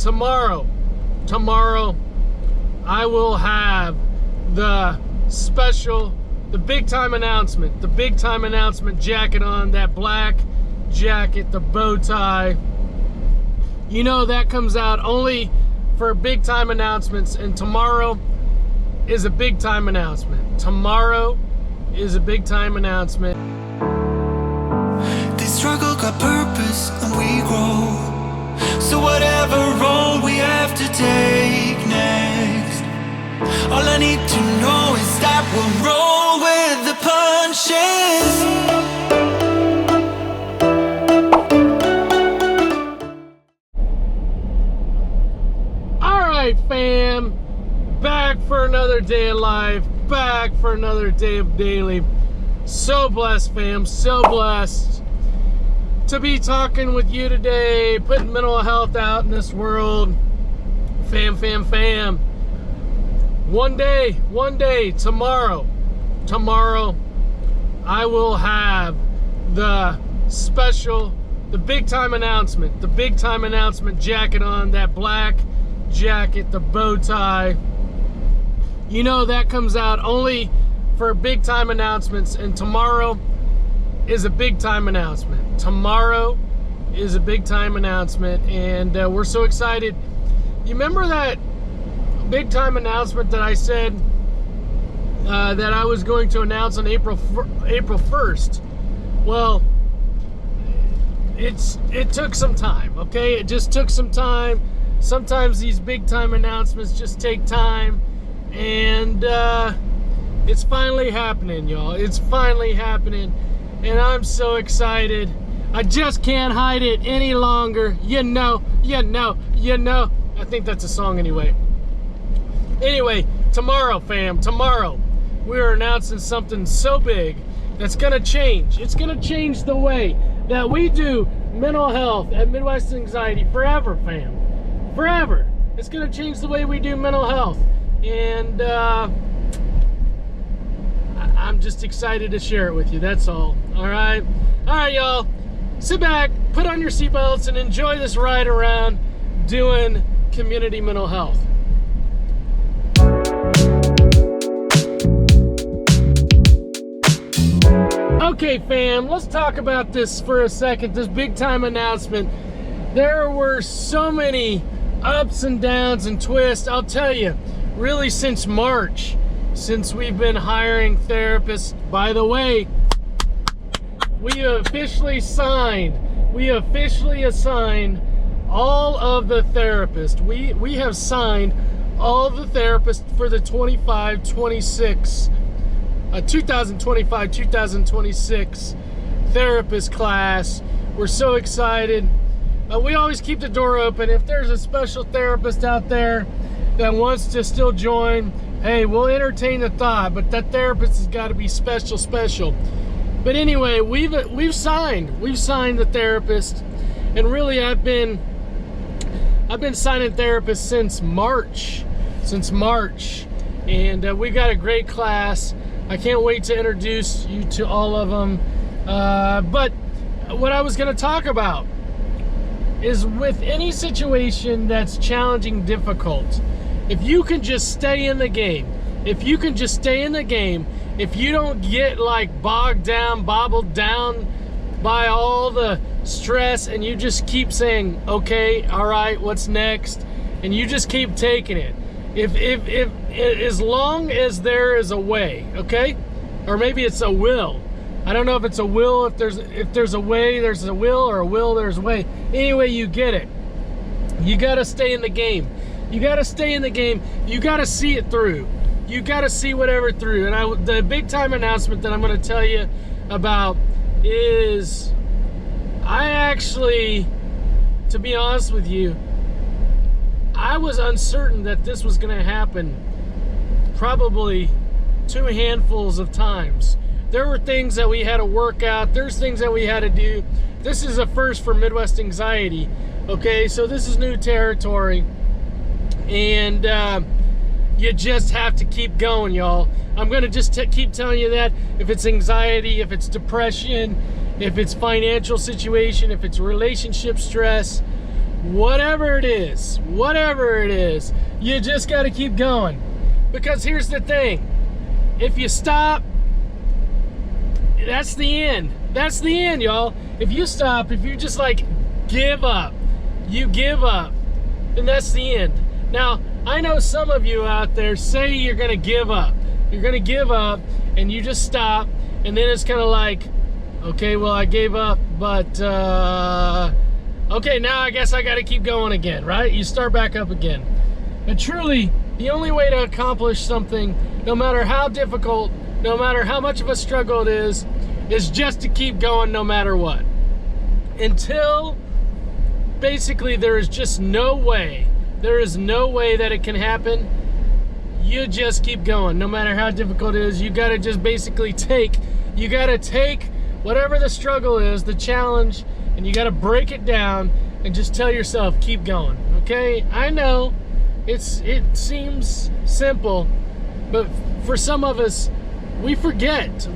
tomorrow, I will have the big time announcement jacket on, that black jacket, the bow tie. You know that comes out only for big time announcements, and tomorrow is a big time announcement. Tomorrow is a big time announcement. This struggle got purpose and we grow. So whatever road we have to take next, all I need to know is that we'll roll with the punches. Alright fam, back for another day of life, back for another day of daily. So blessed fam, so blessed to be talking with you today, putting mental health out in this world. Fam. One day, tomorrow, I will have the big time announcement jacket on, that black jacket, the bow tie. You know that comes out only for big time announcements, and tomorrow is a big time announcement. And we're so excited. You remember that big time announcement that I said that I was going to announce on April 1st? Well, it took some time, okay? It just took some time. Sometimes these big time announcements just take time, and it's finally happening, y'all. It's finally happening, and I'm so excited. I just can't hide it any longer. You know. I think that's a song anyway. Anyway, tomorrow, fam, we're announcing something so big that's gonna change. It's gonna change the way that we do mental health at Midwest Anxiety forever, fam. Forever. It's gonna change the way we do mental health. And I'm just excited to share it with you, that's all. Alright, y'all. Sit back, put on your seatbelts, and enjoy this ride around doing community mental health. Okay, fam, let's talk about this for a second, this big time announcement. There were so many ups and downs and twists. I'll tell you, really since March, since we've been hiring therapists. By the way, we officially assigned all of the therapists. We have signed all of the therapists for the 2025-2026 therapist class. We're so excited. We always keep the door open. If there's a special therapist out there that wants to still join, hey, we'll entertain the thought, but that therapist has got to be special. But anyway, we've signed the therapist, and really I've been signing therapists since March, and we got a great class. I can't wait to introduce you to all of them. But what I was going to talk about is, with any situation that's challenging, difficult, if you can just stay in the game, if you don't get like bobbled down by all the stress, and you just keep saying, okay, all right, what's next, and you just keep taking it. If as long as there is a way, okay, or maybe it's a will. I don't know if it's a will. If there's a way, there's a will, or a will, there's a way. Anyway, you get it. You gotta stay in the game. You gotta stay in the game. You gotta see it through. You gotta see whatever through. And the big time announcement that I'm gonna tell you about is, I actually, to be honest with you, I was uncertain that this was gonna happen probably 2 handfuls of times. There were things that we had to work out. There's things that we had to do. This is a first for Midwest Anxiety. Okay, so this is new territory. And you just have to keep going, y'all. I'm going to just keep telling you that. If it's anxiety, if it's depression, if it's financial situation, if it's relationship stress, whatever it is, you just got to keep going. Because here's the thing, if you stop, that's the end. That's the end, y'all. If you stop, if you just like give up, you give up, then that's the end. Now, I know some of you out there say you're gonna give up. You're gonna give up and you just stop, and then it's kind of like, okay, well, I gave up, but okay, now I guess I gotta keep going again, right? You start back up again. But truly, the only way to accomplish something, no matter how difficult, no matter how much of a struggle it is just to keep going no matter what. Until basically there is just no way, there is no way that it can happen, you just keep going. No matter how difficult it is, you gotta just basically take whatever the struggle is, the challenge, and you gotta break it down and just tell yourself, keep going, okay? I know it seems simple, but for some of us, we forget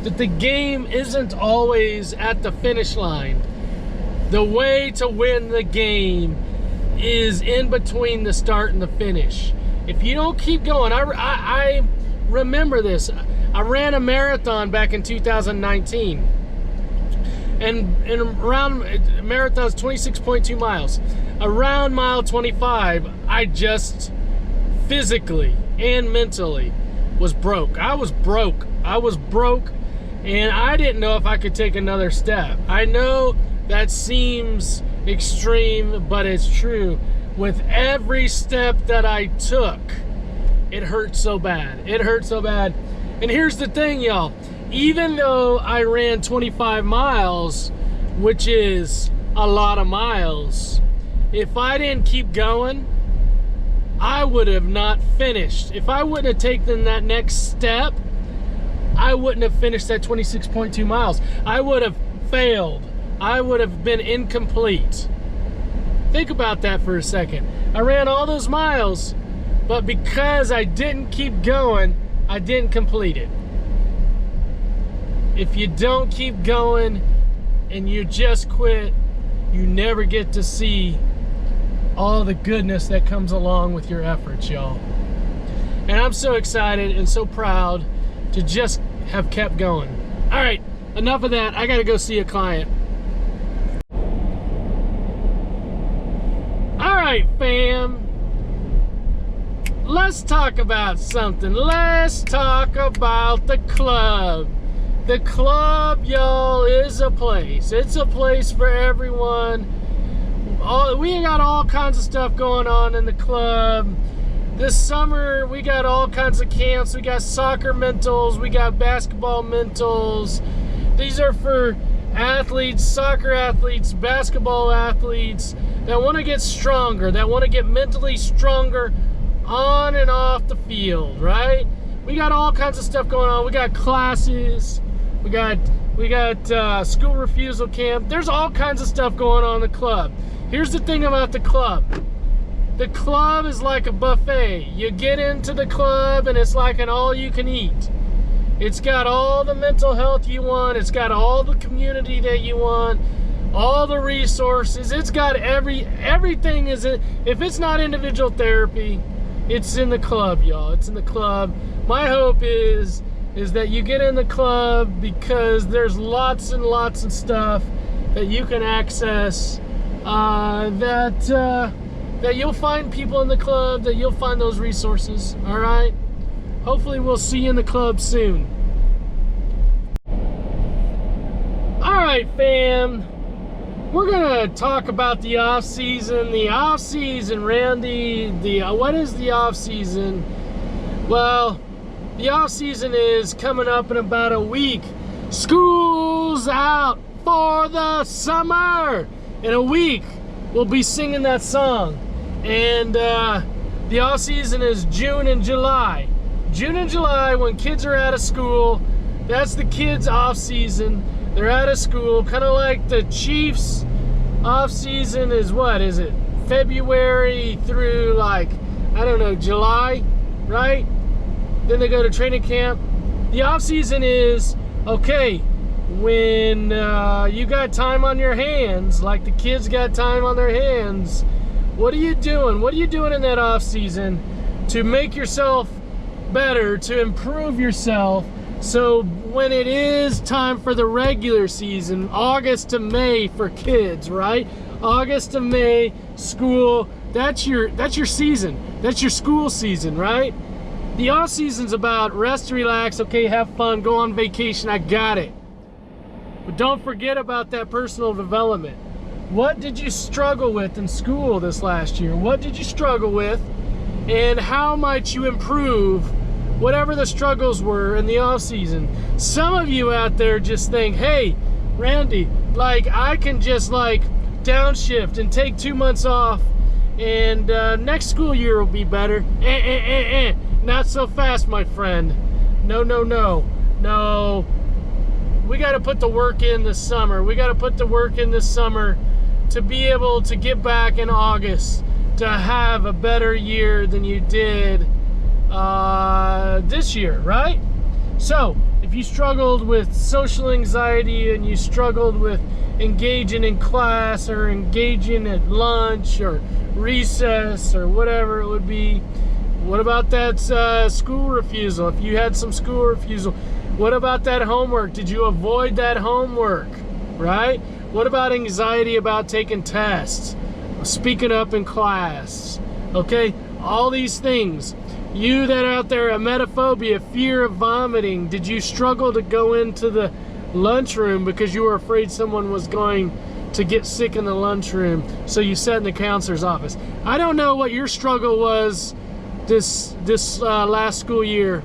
that the game isn't always at the finish line. The way to win the game is in between the start and the finish. If you don't keep going, I remember this. I ran a marathon back in 2019. And around, marathon's 26.2 miles. Around mile 25, I just physically and mentally was broke. I was broke, and I didn't know if I could take another step. I know that seems extreme, but it's true. With every step that I took, it hurt so bad. It hurt so bad. And here's the thing, y'all. Even though I ran 25 miles, which is a lot of miles, if I didn't keep going, I would have not finished. If I wouldn't have taken that next step, I wouldn't have finished that 26.2 miles. I would have failed. I would have been incomplete. Think about that for a second. I ran all those miles, but because I didn't keep going, I didn't complete it. If you don't keep going and you just quit, you never get to see all the goodness that comes along with your efforts, y'all. And I'm so excited and so proud to just have kept going. All right, enough of that. I gotta go see a client. All right, fam. Let's talk about something. Let's talk about the club. The club, y'all, is a place. It's a place for everyone. We got all kinds of stuff going on in the club. This summer, we got all kinds of camps. We got soccer mentals. We got basketball mentals. These are for athletes, soccer athletes, basketball athletes that want to get stronger, that want to get mentally stronger on and off the field, right? We got all kinds of stuff going on. We got classes. We got school refusal camp. There's all kinds of stuff going on in the club. Here's the thing about the club. The club is like a buffet. You get into the club and it's like an all-you-can-eat. It's got all the mental health you want. It's got all the community that you want. All the resources. It's got everything is it. If it's not individual therapy, it's in the club, y'all. It's in the club. My hope is that you get in the club because there's lots and lots of stuff that you can access, that you'll find people in the club, that you'll find those resources, all right? Hopefully we'll see you in the club soon. All right, fam. We're gonna talk about the off season. The off season, Randy. What is the off season? Well, the off season is coming up in about a week. School's out for the summer. In a week, we'll be singing that song. And the off season is June and July. June and July, when kids are out of school, that's the kids' off season. They're out of school, kind of like the Chiefs' off season is what? Is it February through like, I don't know, July, right? Then they go to training camp. The off season is, okay, when you got time on your hands, like the kids got time on their hands, what are you doing? What are you doing in that off season to make yourself better, to improve yourself? So when it is time for the regular season, August to May for kids, right? August to May, school, that's your season. That's your school season, right? The off season's about rest, relax, okay, have fun, go on vacation, I got it. But don't forget about that personal development. What did you struggle with in school this last year? What did you struggle with? And how might you improve whatever the struggles were in the off season? Some of you out there just think, hey, Randy, like I can just like downshift and take 2 months off and next school year will be better. Not so fast, my friend. No. We got to put the work in this summer. We got to put the work in this summer to be able to get back in August to have a better year than you did this year, right? So if you struggled with social anxiety and you struggled with engaging in class or engaging at lunch or recess or whatever it would be, what about that school refusal? If you had some school refusal, what about that homework? Did you avoid that homework, right? What about anxiety about taking tests, speaking up in class, okay? All these things. You that are out there, emetophobia, fear of vomiting, did you struggle to go into the lunchroom because you were afraid someone was going to get sick in the lunchroom, so you sat in the counselor's office? I don't know what your struggle was this last school year,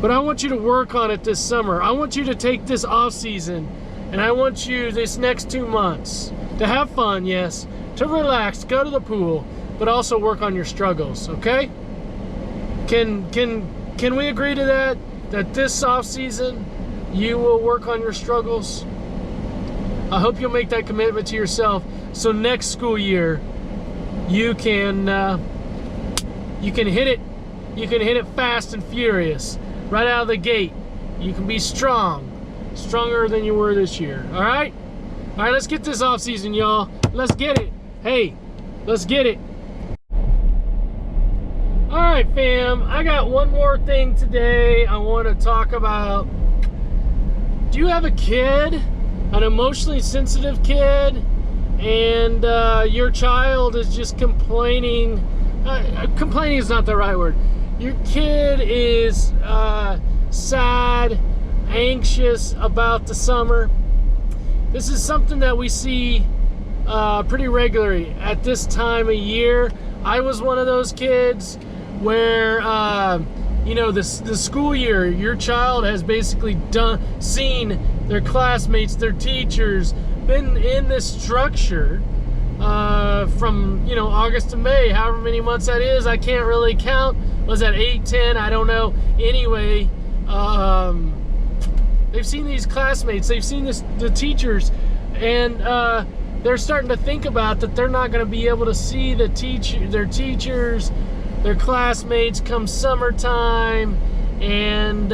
but I want you to work on it this summer. I want you to take this off season, and I want you this next 2 months to have fun, yes, to relax, go to the pool, but also work on your struggles, okay? Can we agree to that? That this off season you will work on your struggles? I hope you'll make that commitment to yourself, so next school year you can hit it. You can hit it fast and furious right out of the gate. You can be stronger than you were this year. All right, let's get this off season, y'all. Let's get it. Hey, let's get it. All right, fam, I got one more thing today I want to talk about. Do you have a kid, an emotionally sensitive kid, and your child is just complaining? Complaining is not the right word. Your kid is sad, anxious about the summer. This is something that we see pretty regularly at this time of year. I was one of those kids where the school year, your child has basically seen their classmates, their teachers, been in this structure from August to May, however many months that is. I can't really count. Was that 8, 10? I don't know. Anyway, they've seen these classmates, they've seen the teachers, and they're starting to think about that they're not going to be able to see their teachers, their classmates come summertime, and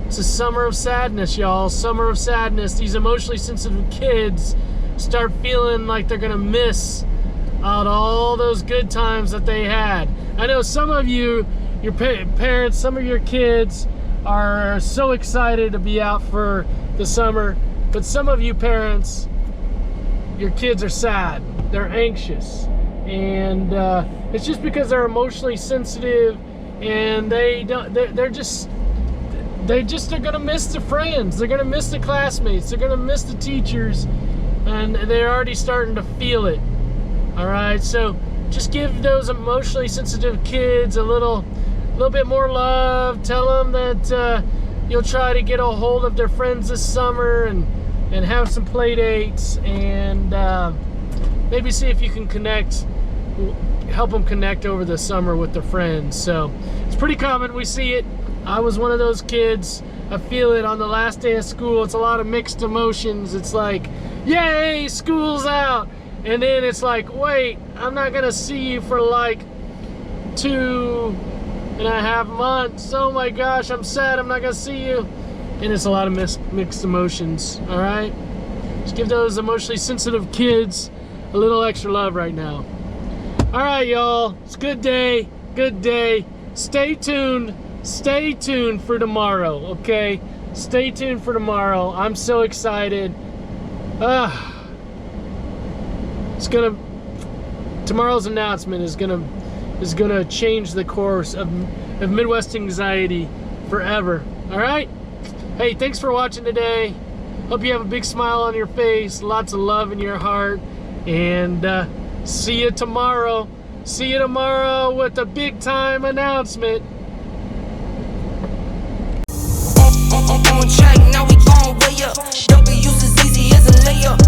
it's a summer of sadness, y'all. Summer of sadness. These emotionally sensitive kids start feeling like they're gonna miss out all those good times that they had. I know some of you, your parents, some of your kids are so excited to be out for the summer, but some of you parents, your kids are sad, they're anxious, and it's just because they're emotionally sensitive, and they're gonna miss the friends, they're gonna miss the classmates, they're gonna miss the teachers, and they're already starting to feel it. All right, so just give those emotionally sensitive kids a little bit more love. Tell them that you'll try to get a hold of their friends this summer and have some play dates, and maybe see if you can help them connect over the summer with their friends. So it's pretty common, we see it. I was one of those kids. I feel it on the last day of school. It's a lot of mixed emotions. It's like, yay, school's out. And then it's like, wait, I'm not gonna see you for like 2.5 months. Oh my gosh, I'm sad, I'm not gonna see you. and it's a lot of mixed emotions. All right, just give those emotionally sensitive kids a little extra love right now. All right, y'all, it's a good day. Good day. Stay tuned for tomorrow. Okay, stay tuned for tomorrow. I'm so excited. Tomorrow's announcement is gonna change the course of Midwest anxiety forever. All right. Hey, thanks for watching today. Hope you have a big smile on your face, lots of love in your heart, and see you tomorrow. See you tomorrow with a big time announcement. On track, now we gon' way up.